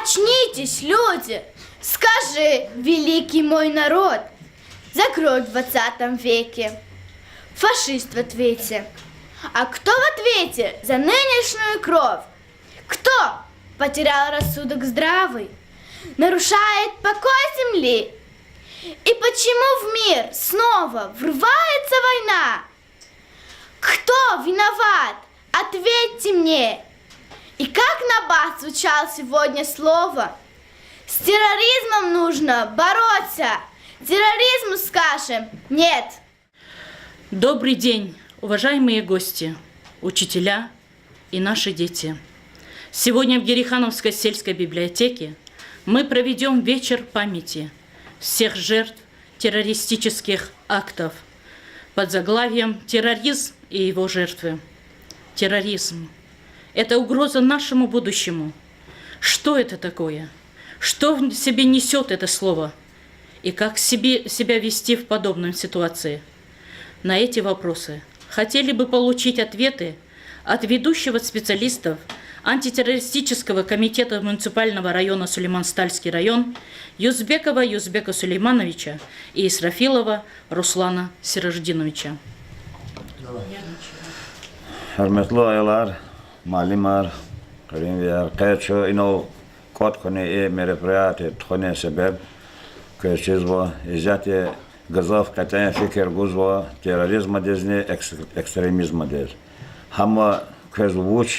Очнитесь, люди! Скажи, великий мой народ, за кровь в 20 веке. Фашист в ответе. А кто в ответе за нынешнюю кровь? Кто потерял рассудок здравый, нарушает покой земли? И почему в мир снова врывается война? Кто виноват? Ответьте мне. И как на бас звучало сегодня слово? С терроризмом нужно бороться. Терроризму скажем нет. Добрый день, уважаемые гости, учителя и наши дети. Сегодня в Ерехановской сельской библиотеке мы проведем вечер памяти всех жертв террористических актов под заглавием «Терроризм и его жертвы». Терроризм – это угроза нашему будущему. Что это такое? Что в себе несет это слово? И как себя вести в подобной ситуации? На эти вопросы хотели бы получить ответы от ведущего специалистов антитеррористического комитета муниципального района Сулейман-Стальский район Юзбекова Юзбека Сулеймановича и Исрафилова Руслана Сираждиновича. Hürmetli aylar, malimar, karimler, kaço ino kod kone merapриятие tkhone sebeb kechizwa izate gazaf kataya fikir guzwa terrorizm dezne ekstremizm dez. Hama kezvuch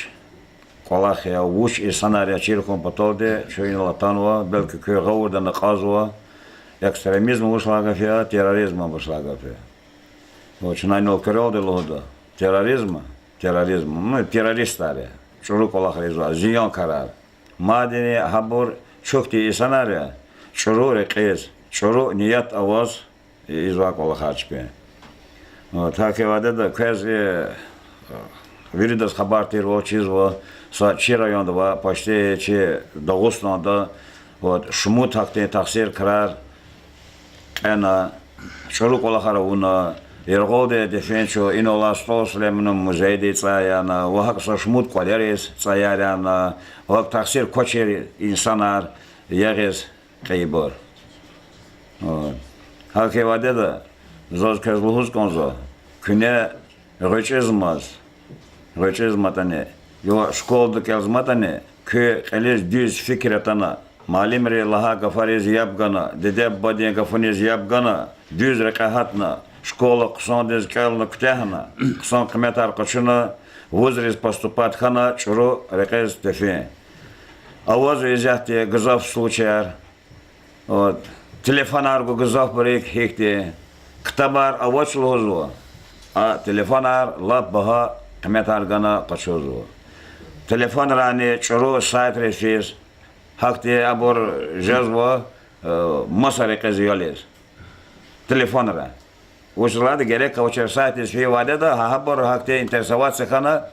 kolahya vuch insanarya çirkon patolde çoyna latanwa belki köy gavurda naqazwa ekstremizm uşlaga fia terrorizm uşlaga fia. Ochnaynol körolde loda terrorizm ну, террористları, çocuk olarak ziyan karar. Madeni habur çok diye insanlar ya, çocuğu rekiz, çocuğu niyet avaz, izvak olarak çıkıyor. Takivade de kez veridas haber teri o çizva, saçı rayonda var, başta çi Dağıstan'da, şumu taksir karar, ana çocuk olarak ona Иргоде дефенчо иноластос лемнум музейди цаяна, вахак сашмут квадерис цаяна, вахак таксир кочер инсанар ягез кайбор. Хаке вадеда зоз кезлухуз конзо, күне речезматане, ё школда кезматане, кö келес düz fikretana, malimre laha gafariz yapgana, dedeb badien gafaniz yapgana, düz rekahatna, школа кусан дезкална ктяхна, кусан кметар кочуна, возрез поступать хана, чуро рекез тефе. А возрез изяхте газав случаяр, телефонар го газав барик хекте, ктабар авач лозу, а телефонар лап баха кметар гана кочозу. Телефон ране чуро сайт рефез, хакте абор жезво маса рекез ялез. Телефон ране. Uşlarda gerek kavuşar saati şey vade da haber hakte interesavat sekana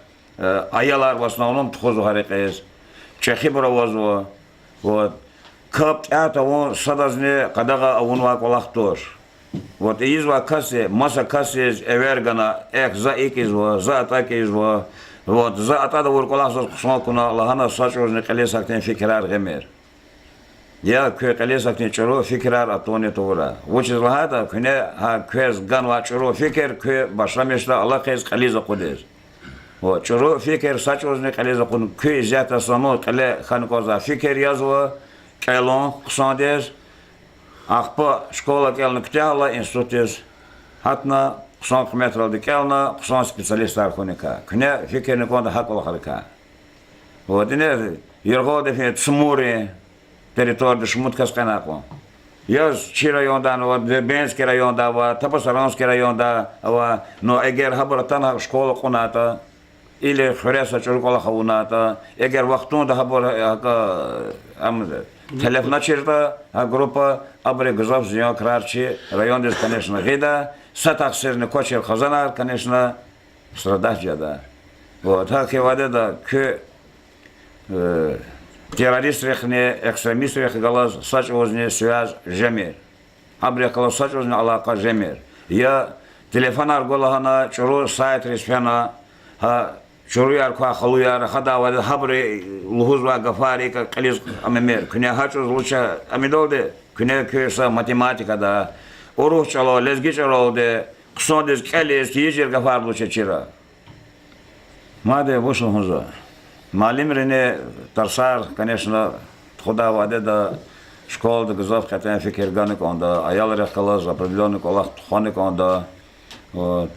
ayalar vasna onun tuzu harekayız. Çehi bravazvo. Вот kap ata o sadazne kadaga avunva kolaktor. Вот izva kase masa kase evergana ek za ikizvo za atakizvo. Вот za atada vur kolaksos kusmakuna lahana saçozne kalesakten fikrar gemer. Я калесакне чоро фикрар атоне товра. Вочиз лахата кне ха кез ганва чоро фикер кö башамешта Аллах кез кализа кудез. Вот чоро фикер сачозне кализа кун кö изята само кале хан коза фикер язва калон ксандез ахпа школа келны ктяла институтез хатна 90 метралды келна 90 специалисттар куника. Кне фикерне конда хакола харка. Вот ине Ергоде фе цмури территория Шмутка сканако. Я чи райондан, Бенский районда, Тапасаранский районда, но эгер хабаратана школа куната или хреса чуркола хауната, эгер вахтунда хабар телефона черта группа абре газов зион крарчи район здесь конечно гида, сатаксирный кочер хазанар конечно страдать жада. Вот так и вода к террорист рехне, экстремист рех галаз, сач возне связь жемер. Абре калаз сач возне алака жемер. Я телефонар голахана чуру сайт респена, ха شرويار كوا خلويار خدا وده حبر لهوز وغفاري كاليز أمير كنا هاتشوز لوشا أميدول ده كنا كيسا ماتيماتيكا ده أروح شلو لزجي شلو ده قصون دز كاليز تيجير غفار لوشا چيرا ما ده بوشل هنزا معلم رنه ترسار конечно خدا وده ده школа да газов хотя фикер ганек он да аял рехкалаз определенный колах хоник он да вот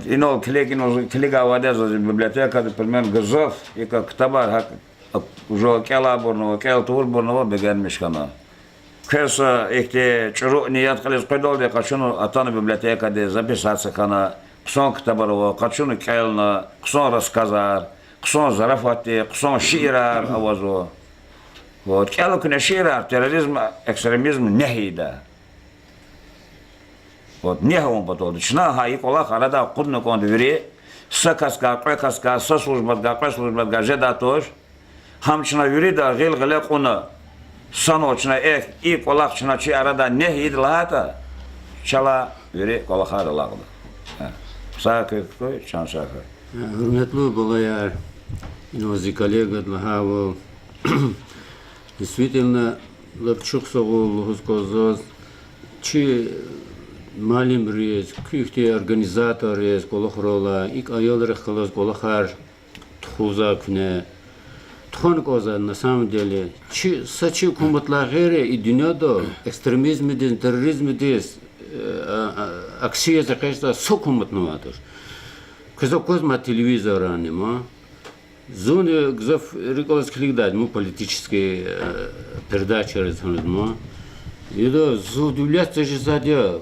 ино клега вода за библиотека например газов и как табар уже келабурно кел турбурно беган мешкана кеса ихте чуру ният калис кодол де качуну атана библиотека де записаться кана ксон табарово качуну келна ксон рассказар ксон зарафати ксон ширар авазо вот келу кне ширар терроризм экстремизм нехида вот нехом потом чна хай кола харада кудно кондвери сакаска прекаска сослужбатга преслужбатга жедатош хамчна юрида гил глекуна саночна эх и кола чна чи арада нехид лата чала юри кола хара лагда сакы кой чансака Hürmetli балаяр, инози коллега Длахаво, действительно, лапчук согол хускозоз, чи малим рез, кюхте организатор рез, колохрола, ик айолрах колос колохар, тхуза кне, тхон коза на самом деле, чи сачи куматлагере и дюнядо, экстремизм дес, терроризм дес, аксия закажда сокуматнуватош. Коза козма телевизора нема. Зоны гзов реколос кликдать, мы политические передачи разгоним. И да, заудивляться же сзади,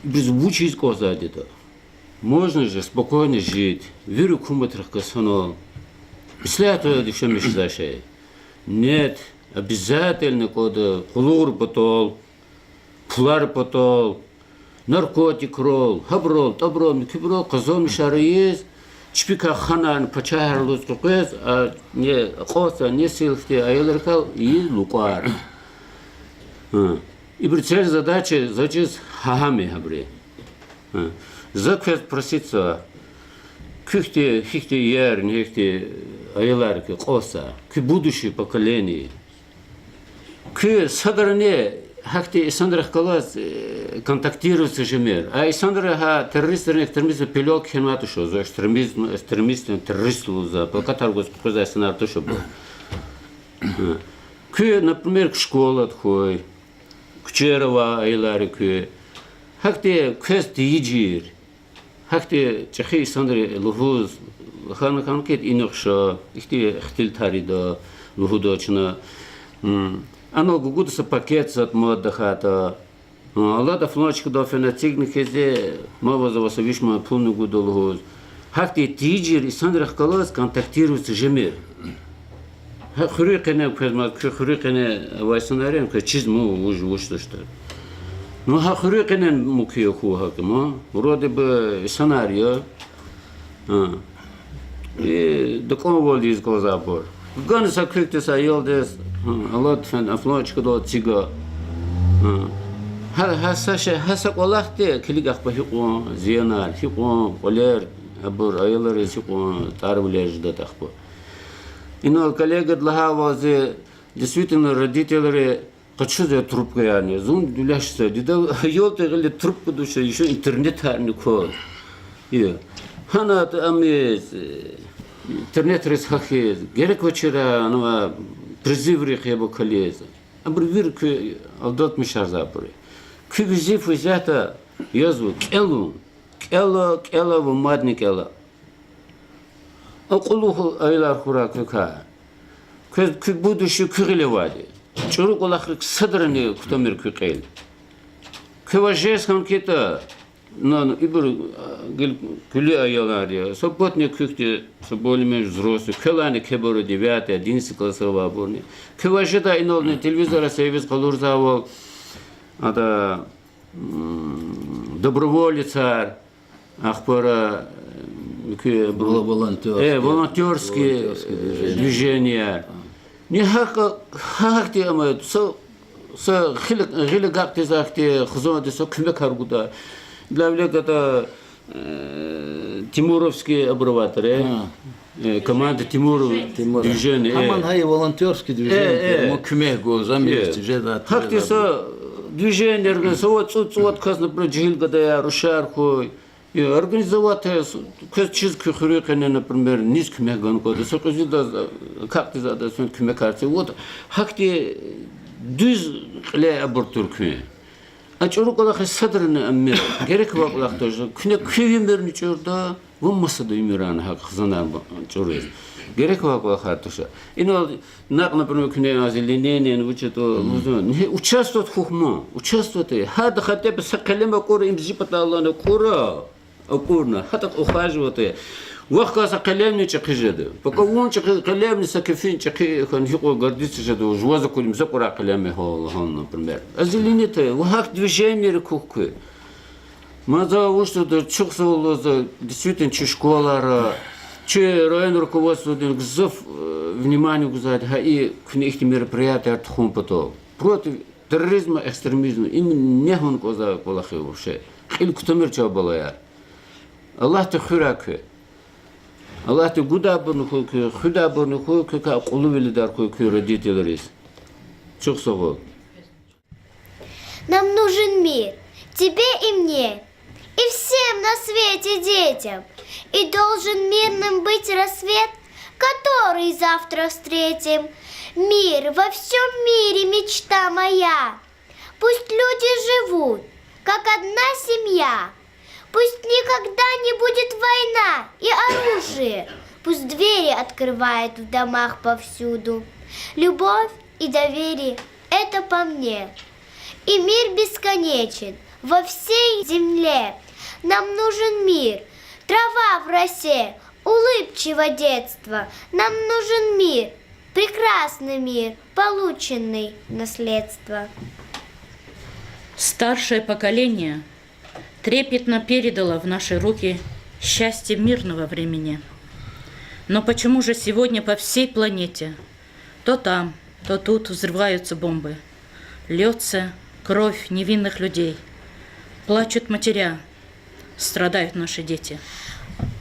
без бучить коза где-то. Можно же спокойно жить, верю куматрах косоно. После этого еще мешзашей. Нет, обязательно кода кулур потол, пулар потол. Наркотик рол, хаброл, таброл, микиброл, казон шариез, чпика ханан, пачахар лускукез, а не хоса, не силфти, а елеркал и лукар. И при цель задачи зачис хахами хабри. Заквет проситься, кюхте, хихте яр, нехте аяларки, хоса, к будущее поколение, к сагарне, Хакти Исандрах Калас контактируется же мир. А Исандра террористы, экстремисты, пилок хенатушо, за экстремисты, террористы, за полкатаргус, коза сценар тоже был. Например, к школе отхой, к Черова, Айлари, Хакти квест иджир, Хакти Чехи Исандри Лухуз, Ханкет Инохша, Ихти Хтильтарида, Лухудочна. Оно гугудса пакет от мода хата. Аллада флочка до фенатигни хезе, мова за васовишма полный гудолгоз. Хакти тиджир и сандрах калас контактируется жемир. Хурикене пезмат, хурикене вайсанарем, чизму уж что. Ну хурикене мукио хухакма, вроде бы сценарий. И до кого волди из глаза бор. Ганы сакрикты сайолдес. Allah tfen afloçka do tiga. Hasa kolakte kilig akba hiqo ziyanar hiqo oler abur aylar hiqo тарвлежда такбо. Ино коллега Длахаво действительно родители хочу за трубку яне. Зун дуляшса дида ёлте гыле трубку душа еще интернет харни кол. И хана ами интернет ресхахез герек вечера ано призыврих его коллега. Абрвир к алдот мишар запори. К визив взята язу келу в мадни кела. Акулу айлар хуракка. К будущее крылевади. Чуру колахрик садрани ктомир кел. К важес конкета но ибр гули аялария. Сопотник кюхте более взрослый. Келани кебору 9-11 классового оборни. К важеда инолный телевизора сервис колурзавол. Это доброволец, ахпора волонтерские движения. Не хахти амают со хилигакти захти хзоди со кмекаргуда. Для влека Тимуровские обрываторы, команда Тимуров, движение. Aman hay волонтерский движение, мы кумех гозам есть, Хактиса движение, вот как, например, Джилгадая, Рушарху, организовать чистку хрюкана, например, низкий меганкоды, как ты задашь кумекарцы, вот хакти düz le aborturkü. Açoruk olarak sadrını amir. Gerek vakit тоже. Küne köyümlerini çorda, bu masada yemiran hak kızanan çoruz. Gerek vakit тоже. İno например, küne azilinen vücudu, участвовать хухма, участвовать. Хад хотя бы сакалема кора имзи паталана кора, акурна, хатак ухаживать. وقت سقلامني تقيجده فكون قلامني سكفين تقي كان يقول قرديس جده وجوازه كل مزقرا قلامي هون برمير ازلينيته وهاك движение рекук маза что да чуксоло за действительно школара че район руководство гзов внимание гузать ха и книхти мероприятия тхумпото против терроризма экстремизма им не хун коза колахи вообще или ктомер чабалая Аллах te хурак Allah te guda bunu koy, huda bunu koy, ka qulu velidar koy родителей. Çok sağ ol. Нам нужен мир, тебе и мне, и всем на свете детям. И должен мирным быть рассвет, который завтра встретим. Мир во всем мире мечта моя. Пусть люди живут, как одна семья. Пусть никогда не будет война и оружие. Пусть двери открывают в домах повсюду. Любовь и доверие – это по мне. И мир бесконечен во всей земле. Нам нужен мир, трава в росе, улыбчиво детство. Нам нужен мир, прекрасный мир, полученный в наследство. Старшее поколение трепетно передало в наши руки счастье мирного времени. Но почему же сегодня по всей планете то там, то тут взрываются бомбы, льется кровь невинных людей, плачут матеря, страдают наши дети?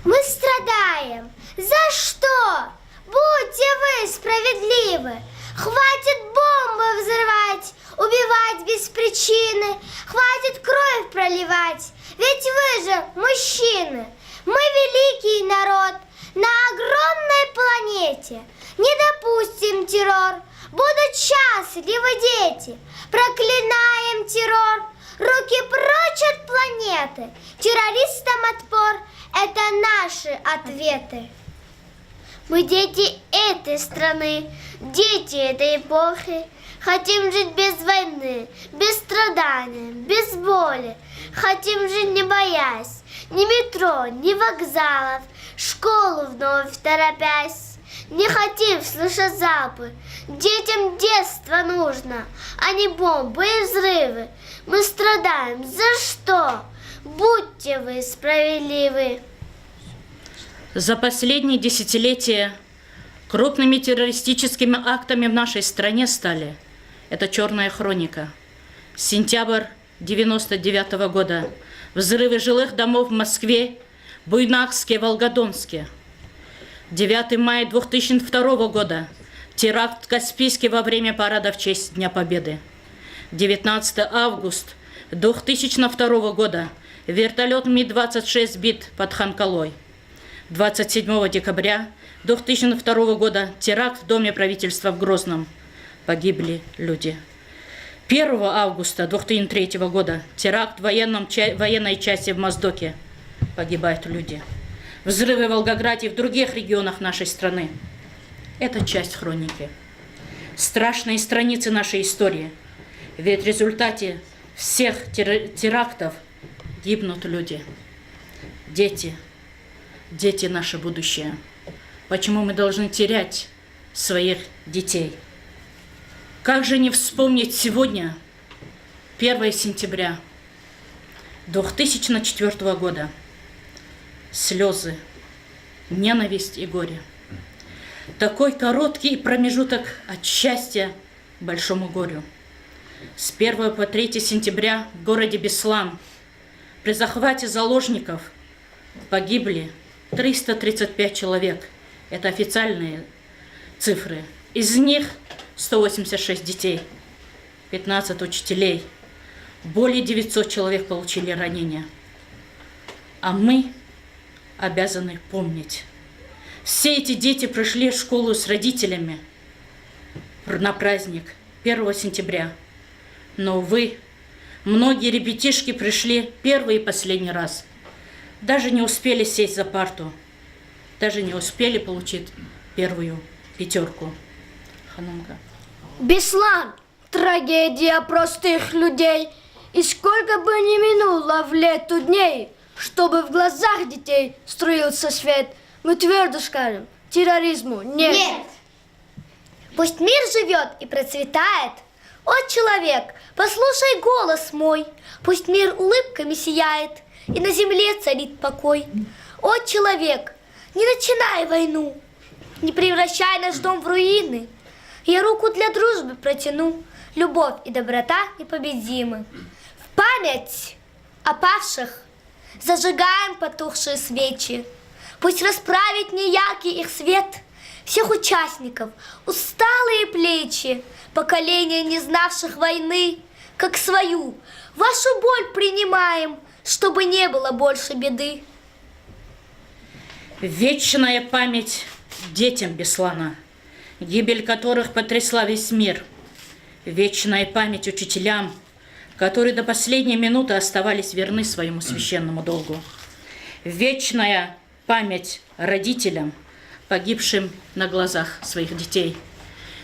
Мы страдаем. За что? Будьте вы справедливы. Хватит бомбы взрывать, убивать без причины. Хватит кровь проливать. Ведь вы же мужчины. Мы великий народ на огромной планете. Не допустим террор. Будут счастливы дети. Проклинаем террор. Руки прочь от планеты. Террористам отпор. Это наши ответы. Мы дети этой страны, дети этой эпохи. Хотим жить без войны, без страданий, без боли. Хотим жить не боясь ни метро, ни вокзалов, школу вновь торопясь. Не хотим слышать залпы. Детям детство нужно, а не бомбы и взрывы. Мы страдаем. За что? Будьте вы справедливы. За последние десятилетия крупными террористическими актами в нашей стране стали. Это черная хроника. Сентябрь 1999 года. Взрывы жилых домов в Москве, Буйнакске, Волгодонске. 9 мая 2002 года. Теракт в Каспийске во время парада в честь Дня Победы. 19 августа 2002 года. Вертолет Ми-26 сбит под Ханкалой. 27 декабря 2002 года теракт в Доме правительства в Грозном. Погибли люди. 1 августа 2003 года теракт в военной части в Моздоке. Погибают люди. Взрывы в Волгограде и в других регионах нашей страны. Это часть хроники. Страшные страницы нашей истории. Ведь в результате всех терактов гибнут люди. Дети. Дети – наше будущее. Почему мы должны терять своих детей? Как же не вспомнить сегодня, 1 сентября 2004 года, слезы, ненависть и горе. Такой короткий промежуток от счастья к большому горю. С 1 по 3 сентября в городе Беслан при захвате заложников погибли 335 человек. Это официальные цифры. Из них 186 детей, 15 учителей. Более 900 человек получили ранения. А мы обязаны помнить. Все эти дети пришли в школу с родителями на праздник 1 сентября. Но, увы, многие ребятишки пришли первый и последний раз. Даже не успели сесть за парту. Даже не успели получить первую пятерку. Ханумка. Беслан – трагедия простых людей. И сколько бы ни минуло в лету дней, чтобы в глазах детей струился свет, мы твердо скажем, терроризму нет. Нет! Пусть мир живет и процветает. О, человек, послушай голос мой. Пусть мир улыбками сияет, и на земле царит покой. О, человек, не начинай войну, не превращай наш дом в руины. Я руку для дружбы протяну, любовь и доброта непобедимы. В память о павших зажигаем потухшие свечи. Пусть расправит неяркий их свет всех участников, усталые плечи, поколения, не знавших войны, как свою. Вашу боль принимаем, чтобы не было больше беды. Вечная память детям Беслана, гибель которых потрясла весь мир. Вечная память учителям, которые до последней минуты оставались верны своему священному долгу. Вечная память родителям, погибшим на глазах своих детей.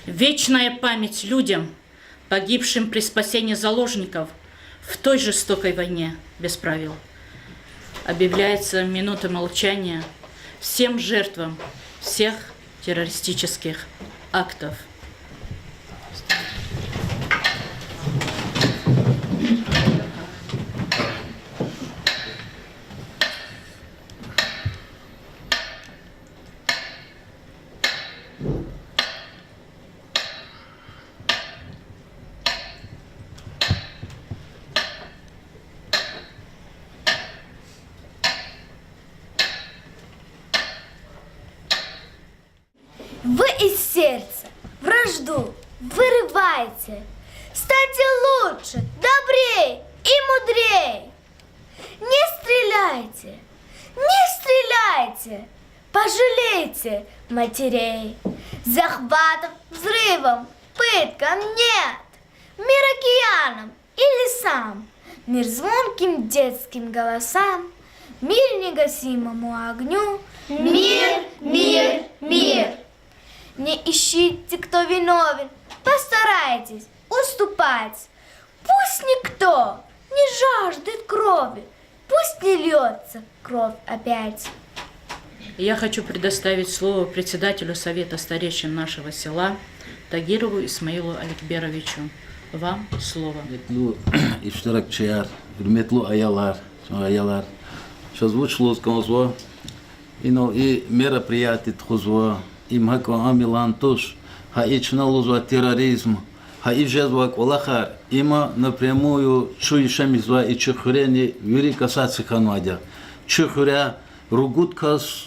Вечная память людям, погибшим при спасении заложников в той жестокой войне без правил. Объявляется минута молчания всем жертвам всех террористических актов. Вы из сердца вражду вырываете. Станьте лучше, добрей и мудрей. Не стреляйте, не стреляйте. Пожалейте матерей. Захватом, взрывом, пыткам нет. Мир океанам и лесам. Мир звонким детским голосам. Мир негасимому огню. Мир, мир, мир. Не ищите, кто виновен, постарайтесь уступать. Пусть никто не жаждет крови, пусть не льется кровь опять. Я хочу предоставить слово председателю Совета старейшин нашего села Тагирову Исмаилу Аликберовичу. Вам слово. Hürmetli iştirakçılar, hürmetli ayalar, созвучилось конзво, и мероприятие тхузво, им хако амилантуш, хаичналузва терроризм, хаижезва колахар, има напрямую чуишамизва и чухурени вири касаться ханвадя. Чухуря ругуткас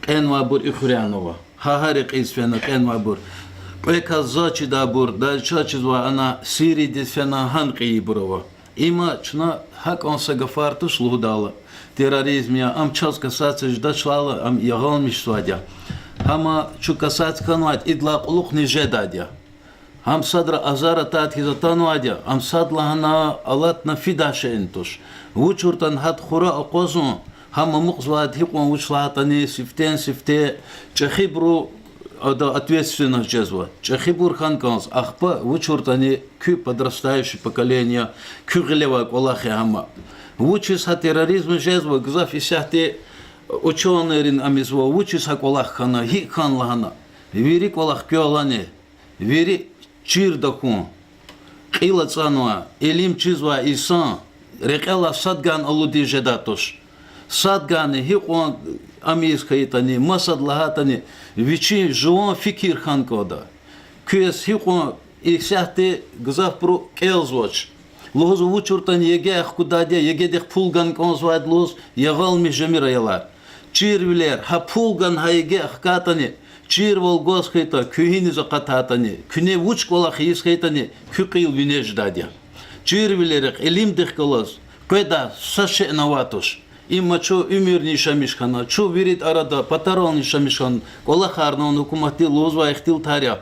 энвабур ихурянова, хахарик изфена энвабур. Преказачи дабур, дальчачизва она сири дисфена ханки бурова. Има чна хак он сагафартуш лудала. Терроризм я ам час касаться ждачлала ам ягал мишвадя. Хама чу касаться ханвад идла лух нижедадя. Ам садра азара татхизатанвадя, ам садла хана алат на фидашентуш. Вучуртан хат хура акозун, хама мукзвад хикон учлатани сифте чахибру это ответственность джезва. Чахибур ханканс ахпа вучуртани кю подрастающее поколение кюгелева колахи хама. Вучис ха терроризм джезва гзаф исяхте ученый амизва вучис ха колах хана хи хан лахана. Вери колах кёлане, вери чирдакун. Кила цанва илим чизва исан рекала садган алуди жедатош. Садганы хикон амиз хаитани масад лахатани вичи жуан фикир ханкода. Кюес хикон ихсяхте гзаф про келзвоч. Лоз вучуртан еге ахкудаде еге дех пулган конзвад лоз ягал ми жемира ялар. чирвилер, ха пулган хайге ахкатани, чир волгос хайта, кюхини закататани, кюне вуч колах ис хайтани, кюкил винеж дадя. Чирвилерек, элим дехколос, кеда саше наватуш. Има чу умир ниша мишхана, чу вирит арада, патарал ниша мишхан, колах арнон хукумати лозва ихтил таря.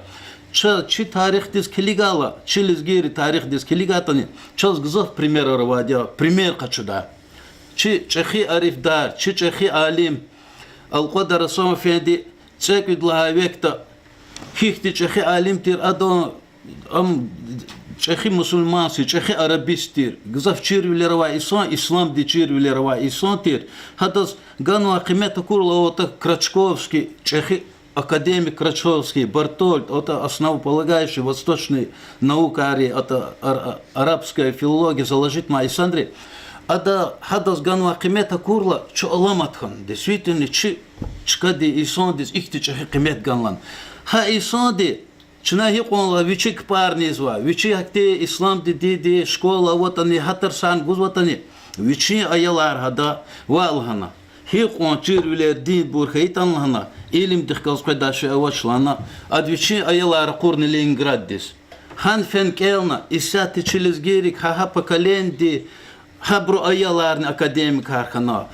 Чи тарих дис килигала, чи лизгири тарих дис килигатани, час гзов пример равадя, пример качуда. Чи чехи арифдар, чи чехи алим, алқода расома фенди, цеквид лаха векта, хихти чехи алим тир адон, чехи мусульманси, чехи арабистир, гзов чирвилерова исон, ислам ди чирвилерова исон тир, хадас гануа кимета курла ота Крачковский, чехи академик Крачковский, Бартольд, это основополагающий восточной наукари, это арабская филология, заложить Майсандри. Ада хадас ганва кимета курла, чо аламатхан, действительно, чкади исондис, ихти чахи кимет ганлан. Ха исонди, чнахи конла, вичи кпарнизва, вичи хакти ислам диди, школа, вот они, хатарсан, гузватани, вичи аялар хада, валхана. Хиқон чирвилер дин бурхайтанлана, илим дихкалскайдаши авачлана, адвичи аялар курни Ленинграддис. Хан фен келна, исяти чилизгерик, ха поколенди, хабру аяларни академик архана,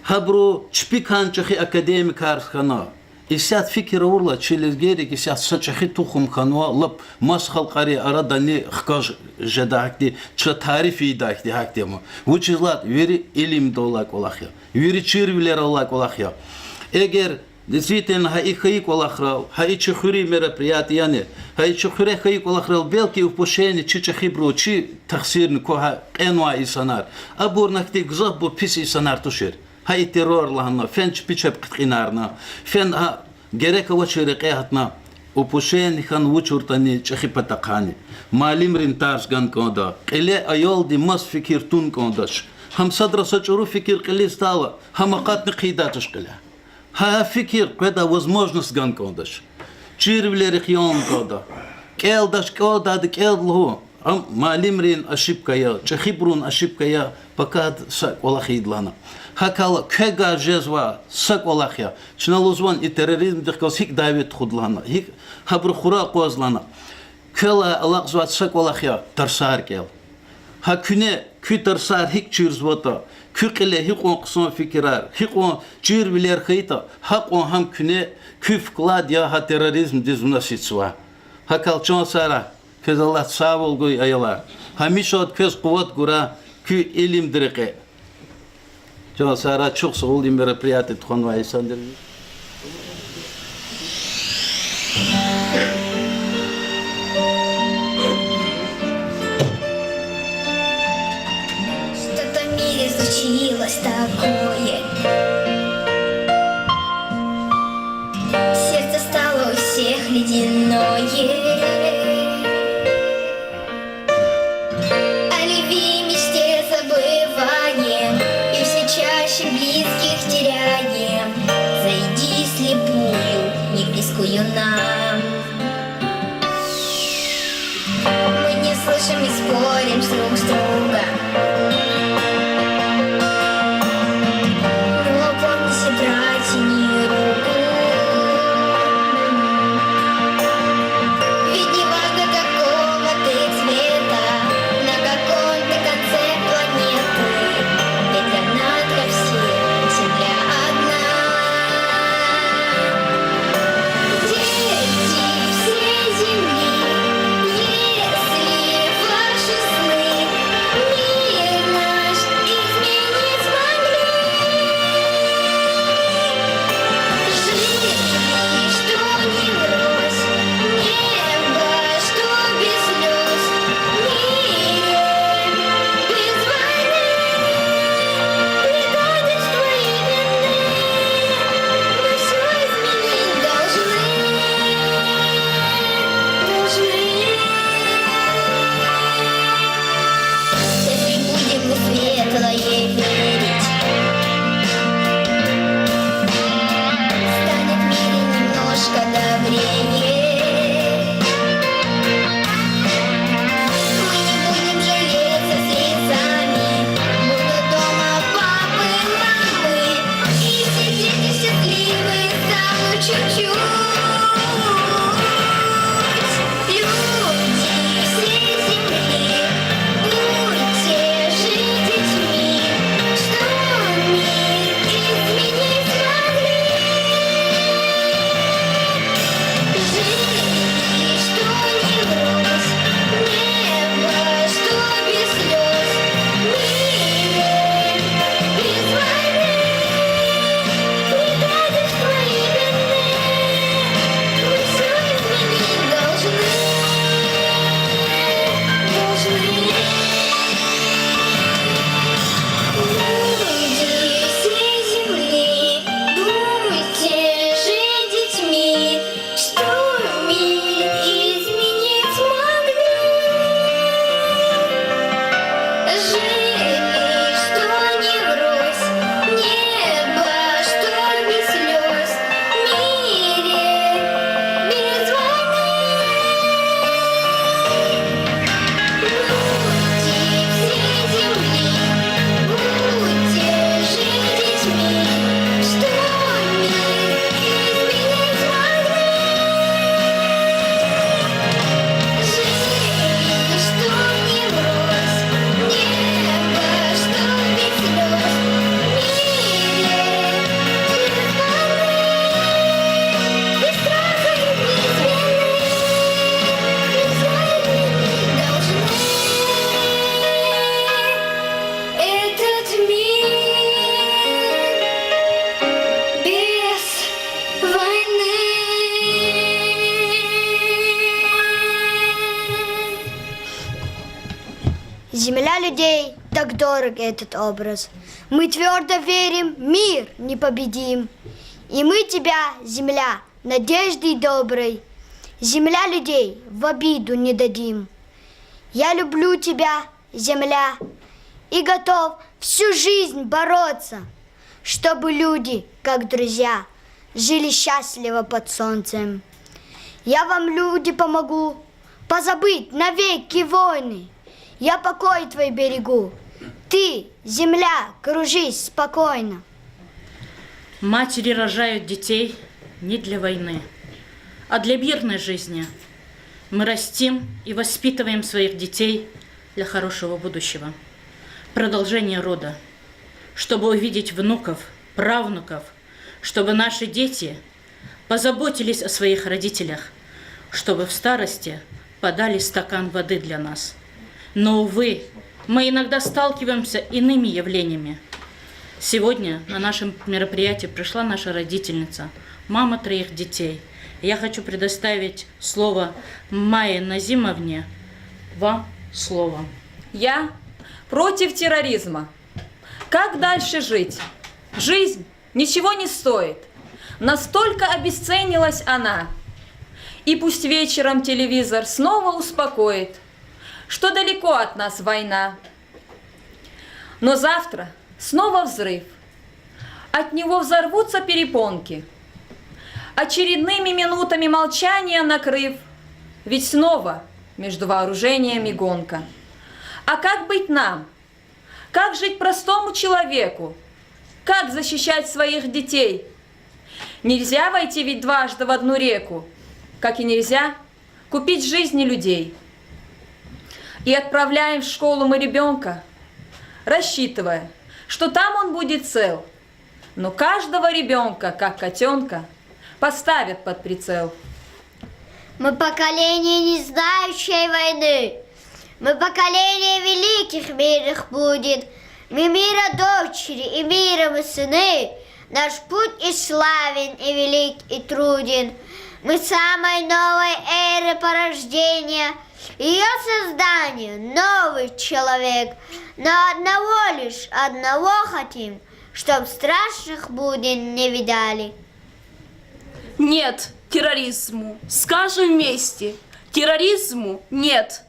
хабру чпикан чахи академик архана. Исят фикер урла чилизгерик, исят сачахи тухум ханва, лап масхалқари арадани хкаж жадахти, ча тарифи дахти хактему. Вучизлат, вери илим долак олахя. Вери чирвилер олак олахя. Эгер действительно хаи хаик олахрал, хаи чехури мероприятияне, хаи чехуре хаик олахрал, белки упошени, чи чахибру, чи тахсирни коха энва исанар. Абур нахти гзабу пис исанар тушир. Хаи террор лахна, фен чпичеп кткинарна, фен герека вачерекеатна, упошени хан вучуртани чахипатакани. Малим ринтарс ган конда, эле айолди мас фикир тун кондаш. هم صدر سچرو فکر قلی стало, хамакат не қидатыш қиля. Ха фикир кеда возможность ган кондаш. Чирвлер хион кода. Келдаш кода ди келдлу. Ам малимрин ошибка я, чехибрун ошибка я, пока сак олахидлана. Хакала кега жезва сак олахя. Чналузван и терроризм дихкал хик давит худлана. Хик хабру хура козлана. Кела алахзват сак олахя тарсар кел. Ha küne kütarsar hik çirzvata, kükle hikon qson fikirar, hikon çirviler khayta, hakon ham küne küf kladya ha terrorizm dizuna sitsva. Ha kalçon sara, kez Allah sağ ol goy ayalar. Hamişot kez kuvvet gura kü ilim direke. Çon sara çok sağ ol meropриятие тхон Вайсандр. Случилось такое, сердце стало у всех ледяное. О любви мечте забываем, и все чаще близких теряем. Зайди слепую, не близкую нам. Мы не слышим и спорим друг с другом. Если ваши сны людей так дорог этот образ. Мы твердо верим, мир непобедим. И мы тебя, земля, надеждой доброй, земля людей в обиду не дадим. Я люблю тебя, земля, и готов всю жизнь бороться, чтобы люди, как друзья, жили счастливо под солнцем. Я вам, люди, помогу позабыть навеки войны. Я покой твой берегу. Ты, земля, кружись спокойно. Матери рожают детей не для войны, а для мирной жизни. Мы растим и воспитываем своих детей для хорошего будущего, продолжения рода, чтобы увидеть внуков, правнуков, чтобы наши дети позаботились о своих родителях, чтобы в старости подали стакан воды для нас. Но, увы, мы иногда сталкиваемся с иными явлениями. Сегодня на нашем мероприятии пришла наша родительница, мама 3 детей. Я хочу предоставить слово Майе Назимовне. Вам слово. Я против терроризма. Как дальше жить? Жизнь ничего не стоит. Настолько обесценилась она. И пусть вечером телевизор снова успокоит, что далеко от нас война. Но завтра снова взрыв. От него взорвутся перепонки. Очередными минутами молчания накрыв, ведь снова между вооружениями гонка. А как быть нам? Как жить простому человеку? Как защищать своих детей? Нельзя войти ведь дважды в одну реку, как и нельзя купить жизни людей. И отправляем в школу мы ребенка, рассчитывая, что там он будет цел. Но каждого ребенка, как котенка, поставят под прицел. Мы поколение, не знающее войны. Мы поколение великих мирных будет. Мы мира дочери и мира мы сыны. Наш путь и славен, и велик, и труден. Мы самой новой эры порождения, ее создание, новый человек. Но одного хотим, чтоб страшных буден не видали. Нет терроризму. Скажем вместе. Терроризму нет.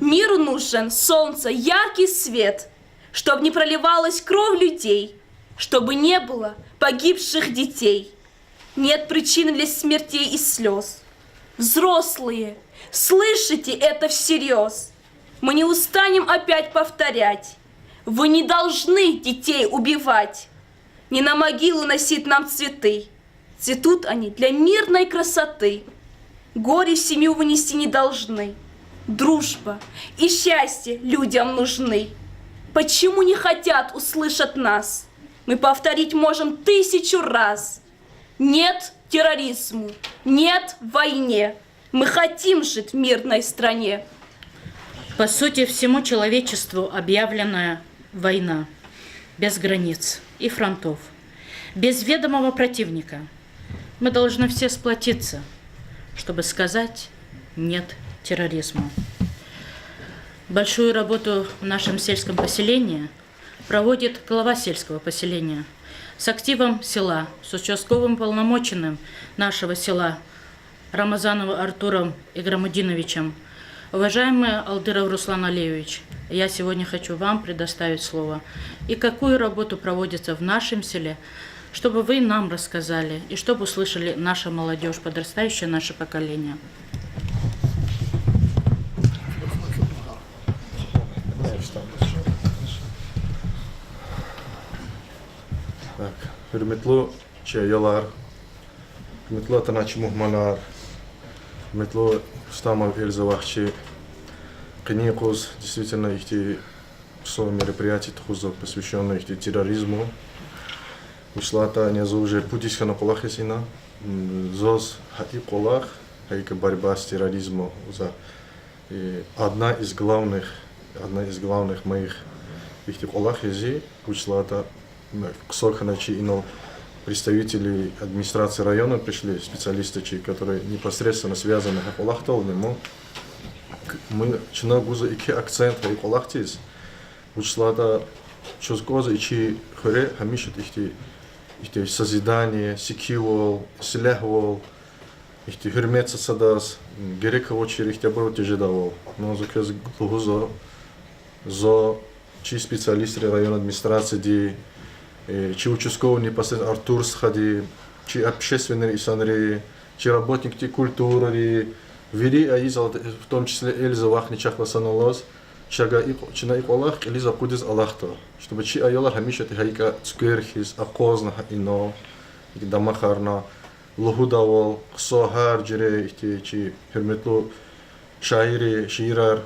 Миру нужен солнце, яркий свет, чтобы не проливалась кровь людей, чтобы не было погибших детей. Нет причины для смертей и слез. Взрослые, слышите это всерьез? Мы не устанем опять повторять. Вы не должны детей убивать. Не на могилу носить нам цветы. Цветут они для мирной красоты. Горе в семью вынести не должны. Дружба и счастье людям нужны. Почему не хотят услышать нас? Мы повторить можем 1000 раз. Нет терроризму, нет войне. Мы хотим жить в мирной стране. По сути, всему человечеству объявленная война. Без границ и фронтов. Без ведомого противника. Мы должны все сплотиться, чтобы сказать «нет» терроризму. Большую работу в нашем сельском поселении проводит глава сельского поселения с активом села, с участковым полномоченным нашего села Рамазановым Артуром Играмудиновичем. Уважаемый Алдыров Руслан Алиевич, я сегодня хочу вам предоставить слово. И какую работу проводится в нашем селе, чтобы вы нам рассказали, и чтобы услышали наша молодежь, подрастающее наше поколение. Hürmetli çayyalar, hürmetli atanachı muhmalar, hürmetli Стамов Эльзавахчи, Каникус, действительно, их мероприятий, посвященных терроризму. Ушлата не за уже путиска на полахесина, зоз хати полах, как борьба с терроризмом. Одна из главных моих их полахези ушлата ксорханачи ино представители администрации района пришли, специалисты, которые непосредственно связаны с полахтолнем. Мы чинагуза ики акцент и полахтиз. Учлада чозгоза ичи хоре хамишат ихти созидание, сикивол, слехвол, ихти хюрмеца садас, герека очередь ихти оборот ежедавол. Но заказ глухозо, зо чи специалисты районной администрации, чи участковый непосредственно Артур сходи, чи общественные исанри, чи работник культуры, вери аизал, в том числе Эльза Вахничах Ласаналос, чага чина и Аллах, Элиза Кудис Аллахта, чтобы чи айола хамиша тихайка цкерхис, акозна ино, дамахарна, лохудавол, сохар джире, чи херметлу шаири, ширар,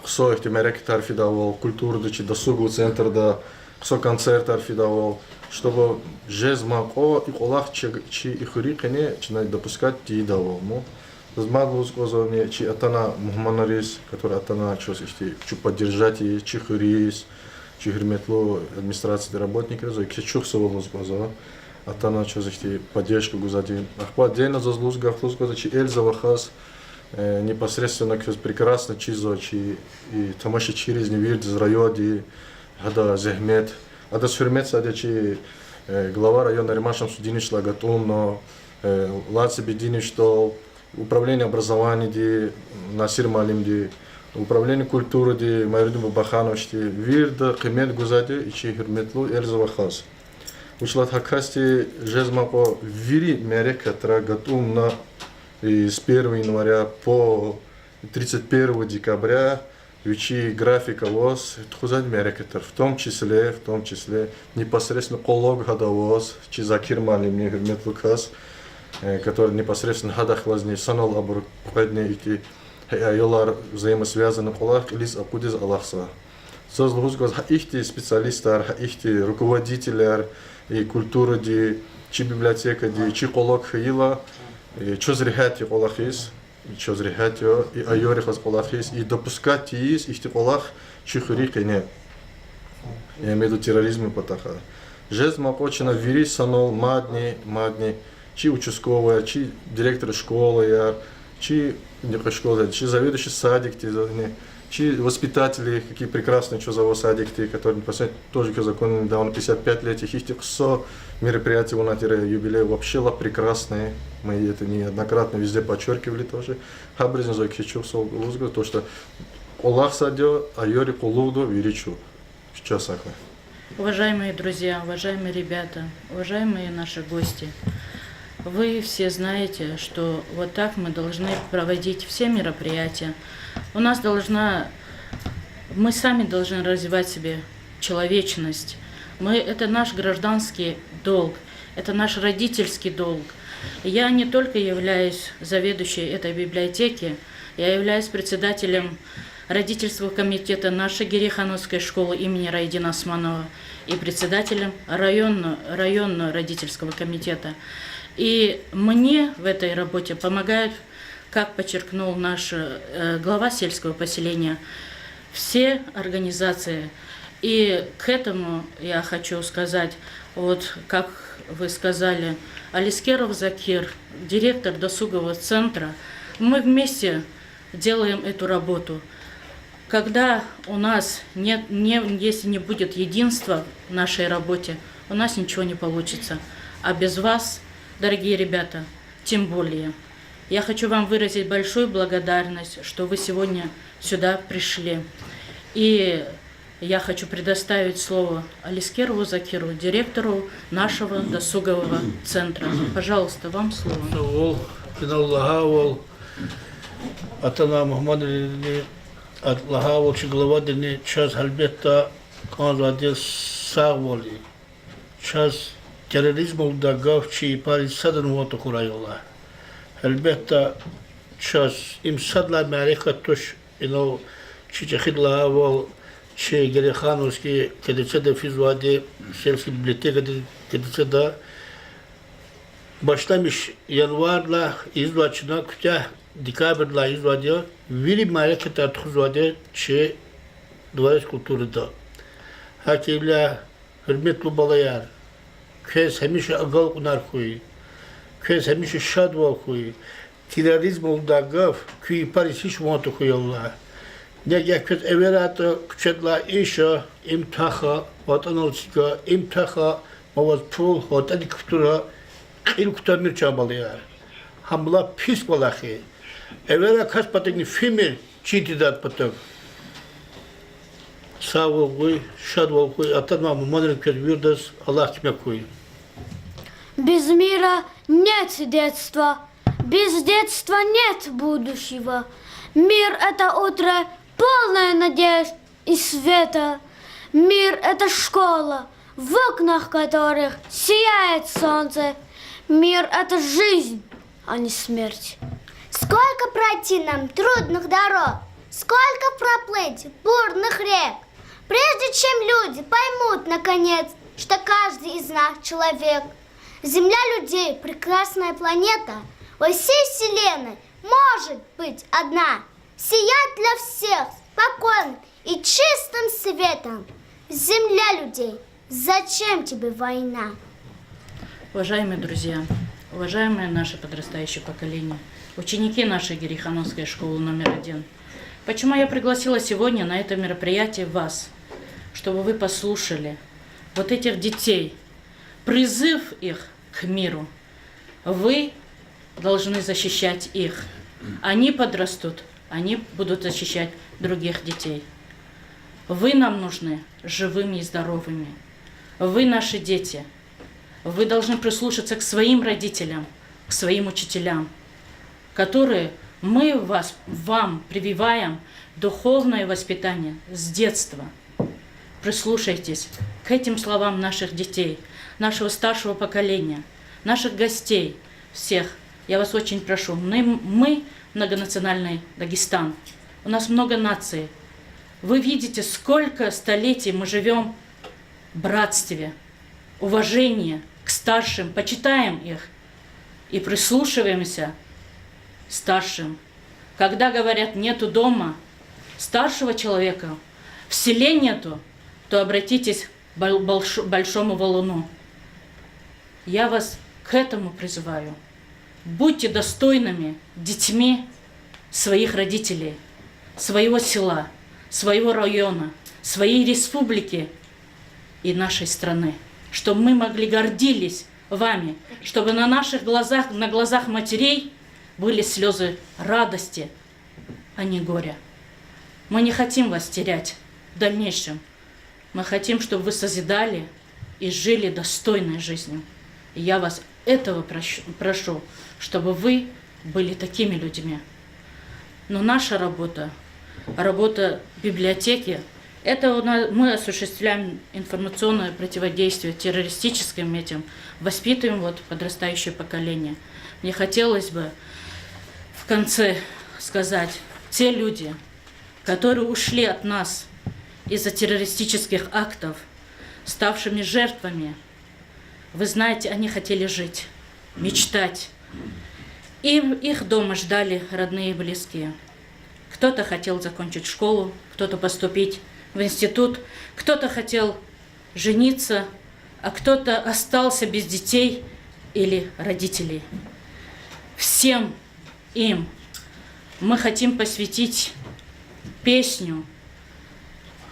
со мерек тарфидавол, культуру чи досугу центр да, со концерт тарфидавол, чтобы жезмако и Аллах чи ихурикане начинать допускать тидавол. Змаглус козовне чи атана мухманарис, который атана чус чу поддержать и чи хурис, чи херметлу администрации работники, зо и чухсоволус козова. Атана чус поддержку гузади. Ахпа отдельно за злус гахлус коза чи Эльза Вахас непосредственно прекрасно чизо чи и тамаши через невирд из райоди хада зехмет. Ада схермет садя чи глава района Римашам Судиниш Лагатумно, Лаци Бединиш Тол, управление образования ди Насир Малим ди, управление культуры ди Майрудин Бабаханович ди, вирда кемет гузади и чи херметлу Эльза Вахас. Учлат хакасти жезмако вири мере, которая готовна с 1 января по 31 декабря вечи графика воз тхузад мерекетер, в том числе непосредственно колог гадавоз, чи закир малимни хермет лукас, который непосредственно хадах лазни санал абур пойдне ити айолар взаимосвязаны колах илис акудиз Аллахса. Созлугуз гоз ихти специалистар, ихти руководителяр и культура ди, чи библиотека ди, чи колог хаила, чозрихати колахис, чозрихатио и айорихас колахис, и допускать из ихти колах чихурикине. Я имею в виду терроризм потаха. Жест мапочина вири санол мадни, чи участковая, чи директор школы, чи школы, чи заведующий садик, чи воспитатели, какие прекрасные, что за садик, которые непосредственно тоже к закону недавно 55 лет, их все мероприятия у нас юбилей вообще прекрасные. Мы это неоднократно везде подчеркивали тоже. Хабризн за кичусов лузгу, то что Аллах садил, а Йори Кулуду веричу. Сейчас ахме. Уважаемые друзья, уважаемые ребята, уважаемые наши гости, вы все знаете, что вот так мы должны проводить все мероприятия. Мы сами должны развивать в себе человечность. Это наш гражданский долг, это наш родительский долг. Я не только являюсь заведующей этой библиотеки, я являюсь председателем родительского комитета нашей Герихановской школы имени Райдина Османова и председателем районного родительского комитета. И мне в этой работе помогают, как подчеркнул наш глава сельского поселения, все организации. И к этому я хочу сказать, вот как вы сказали, Алискеров Закир, директор досугового центра, мы вместе делаем эту работу. Когда у нас если не будет единства в нашей работе, у нас ничего не получится. А без вас, дорогие ребята, тем более. Я хочу вам выразить большую благодарность, что вы сегодня сюда пришли. И я хочу предоставить слово Алискерову Закиру, директору нашего досугового центра. Пожалуйста, вам слово. Атана Мухаммад Атлахавол Чиглавадини час Альбетта Канзаде Саволи час терроризму дагав чи пари садан вото курайола. Альбетта час им садла марика туш ино чи чахидлавол чи Герихановский кедицеде физваде сельский библиотека кедицеда başlamış yanvarla izvaçına kütah dekabrla izvadiyor veri mareket artızvade çe duvarış kulturda hakimle hürmetli balayar kes hemişe agal unar koy kes hemişe şadval koy terörizm oldu gaf ki Paris hiç montu koyuyorlar Некоторые эвераты кучедла еще имтаха, вот оно всё имтаха, вот пул, вот они культура, илкута мирчабалия. Хамла пис балахи. Эвера каспатыни фимир читидат потом. Саволгуй, шадволгуй, атанмаму монренкет вирдас, Аллах тебя куй. Без мира нет детства, без детства нет будущего. Мир — это утро, полное надежд и света. Мир — это школа, в окнах которых сияет солнце. Мир — это жизнь, а не смерть. Сколько пройти нам трудных дорог, сколько проплыть бурных рек, прежде чем люди поймут, наконец, что каждый из нас человек. Земля людей, прекрасная планета, во всей вселенной может быть одна, сиять для всех спокойным и чистым светом. Земля людей, зачем тебе война? Уважаемые друзья, уважаемое наше подрастающее поколение, ученики нашей Герихановской школы номер 1, почему я пригласила сегодня на это мероприятие вас, чтобы вы послушали вот этих детей, призыв их к миру. Вы должны защищать их. Они подрастут, они будут защищать других детей. Вы нам нужны живыми и здоровыми. Вы наши дети. Вы должны прислушаться к своим родителям, к своим учителям, которые мы вам прививаем духовное воспитание с детства. Прислушайтесь к этим словам наших детей, нашего старшего поколения, наших гостей, всех. Я вас очень прошу, мы многонациональный Дагестан, у нас много наций. Вы видите, сколько столетий мы живем в братстве, уважении к старшим, почитаем их и прислушиваемся к старшим. Когда говорят, нету дома старшего человека, в селе нету, то обратитесь к большому валуну. Я вас к этому призываю. Будьте достойными детьми своих родителей, своего села, своего района, своей республики и нашей страны, чтобы мы могли гордились вами, чтобы на наших глазах, на глазах матерей были слезы радости, а не горя. Мы не хотим вас терять в дальнейшем. Мы хотим, чтобы вы созидали и жили достойной жизнью. И я вас этого прошу, чтобы вы были такими людьми. Но наша работа, работа библиотеки, это мы осуществляем информационное противодействие террористическим этим, воспитываем подрастающее поколение. Мне хотелось бы в конце сказать, те люди, которые ушли от нас из-за террористических актов, ставшими жертвами, вы знаете, они хотели жить, мечтать. Их дома ждали родные и близкие. Кто-то хотел закончить школу, кто-то поступить в институт, кто-то хотел жениться, а кто-то остался без детей или родителей. Всем им мы хотим посвятить песню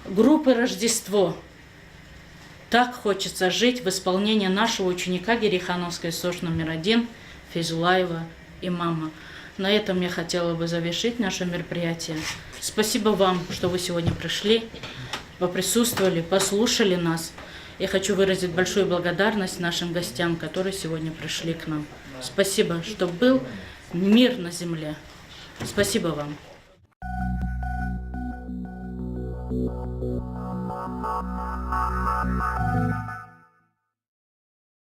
группы «Рождество». Так хочется жить в исполнении нашего ученика Герихановской СОЖ номер 1 Фейзулаева имама. На этом я хотела бы завершить наше мероприятие. Спасибо вам, что вы сегодня пришли, поприсутствовали, послушали нас. Я хочу выразить большую благодарность нашим гостям, которые сегодня пришли к нам. Спасибо, что был мир на земле. Спасибо вам. Mama.